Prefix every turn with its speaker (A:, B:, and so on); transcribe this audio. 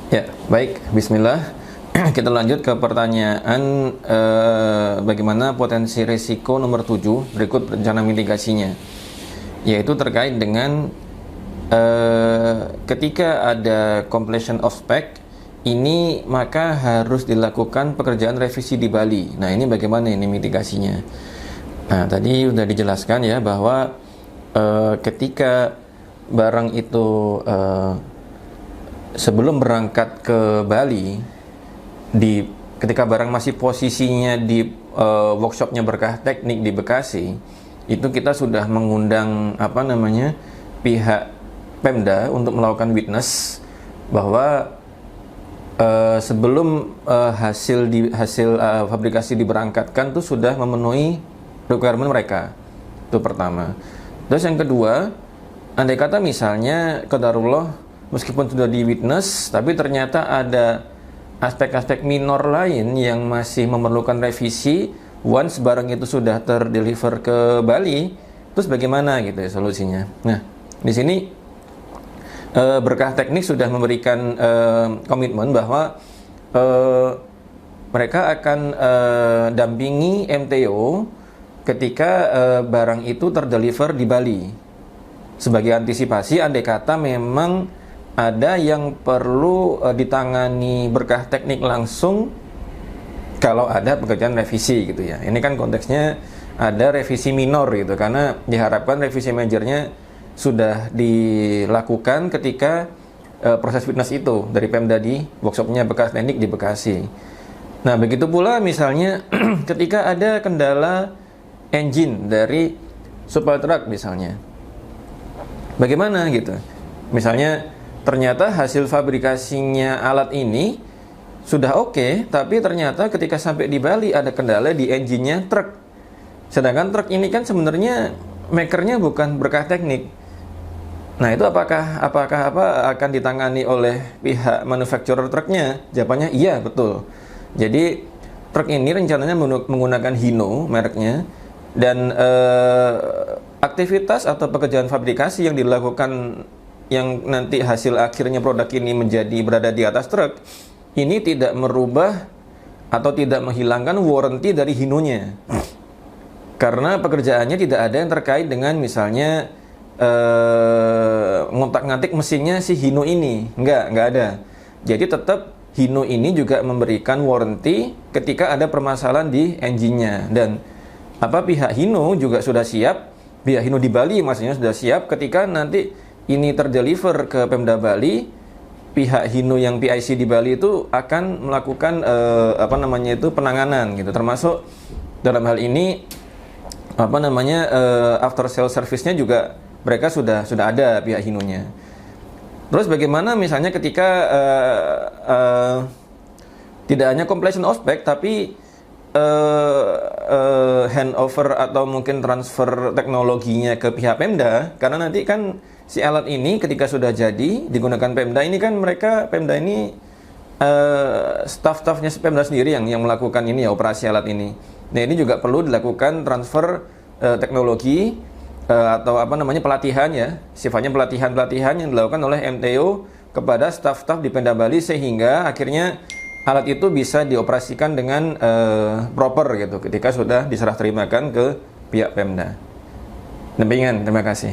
A: Ya, baik. Bismillah. Kita lanjut ke pertanyaan bagaimana potensi risiko nomor 7 berikut rencana mitigasinya. Yaitu terkait dengan ketika ada completion of spec ini maka harus dilakukan pekerjaan revisi di Bali. Nah, ini bagaimana ini mitigasinya? Nah, tadi sudah dijelaskan ya bahwa ketika barang itu sebelum berangkat ke Bali, ketika barang masih posisinya di workshopnya Berkah Teknik di Bekasi, itu kita sudah mengundang pihak Pemda untuk melakukan witness bahwa sebelum hasil fabrikasi diberangkatkan itu sudah memenuhi requirement mereka. Itu pertama. Terus yang kedua, andai kata misalnya qadarullah meskipun sudah di witness tapi ternyata ada aspek-aspek minor lain yang masih memerlukan revisi once barang itu sudah terdeliver ke Bali, terus bagaimana gitu ya solusinya. Nah, di sini Berkah Teknik sudah memberikan komitmen bahwa mereka akan dampingi MTO ketika barang itu terdeliver di Bali sebagai antisipasi andai kata memang ada yang perlu ditangani Berkah Teknik langsung kalau ada pekerjaan revisi gitu ya. Ini kan konteksnya ada revisi minor gitu, karena diharapkan revisi majornya sudah dilakukan ketika proses witness itu dari Pemda di workshopnya Berkah Teknik di Bekasi. Nah, begitu pula misalnya ketika ada kendala engine dari supply truck misalnya. Bagaimana gitu? Misalnya ternyata hasil fabrikasinya alat ini sudah oke, tapi ternyata ketika sampai di Bali ada kendala di engine-nya truk. Sedangkan truk ini kan sebenarnya makernya bukan Berkah Teknik. Nah, itu apakah akan ditangani oleh pihak manufacturer truknya? Jawabannya iya, betul. Jadi truk ini rencananya menggunakan Hino mereknya, dan aktivitas atau pekerjaan fabrikasi yang dilakukan yang nanti hasil akhirnya produk ini berada di atas truk ini tidak merubah atau tidak menghilangkan warranty dari Hinonya, karena pekerjaannya tidak ada yang terkait dengan misalnya ngontak-ngatik mesinnya si Hino ini, nggak ada. Jadi tetap Hino ini juga memberikan warranty ketika ada permasalahan di engine-nya, dan pihak Hino juga sudah siap, pihak Hino di Bali maksudnya sudah siap ketika nanti ini terdeliver ke Pemda Bali, pihak Hino yang PIC di Bali itu akan melakukan penanganan gitu, termasuk dalam hal ini after sale service-nya juga mereka sudah ada pihak Hinonya. Terus bagaimana misalnya ketika tidak hanya completion of spec tapi handover atau mungkin transfer teknologinya ke pihak Pemda, karena nanti kan si alat ini ketika sudah jadi digunakan Pemda ini kan Pemda ini staff-staffnya Pemda sendiri yang melakukan ini ya, operasi alat ini. Nah, ini juga perlu dilakukan transfer teknologi atau pelatihan ya, sifatnya pelatihan yang dilakukan oleh MTO kepada staff-staff di Pemda Bali sehingga akhirnya alat itu bisa dioperasikan dengan proper gitu ketika sudah diserah terimakan ke pihak Pemda. Demikian, terima kasih.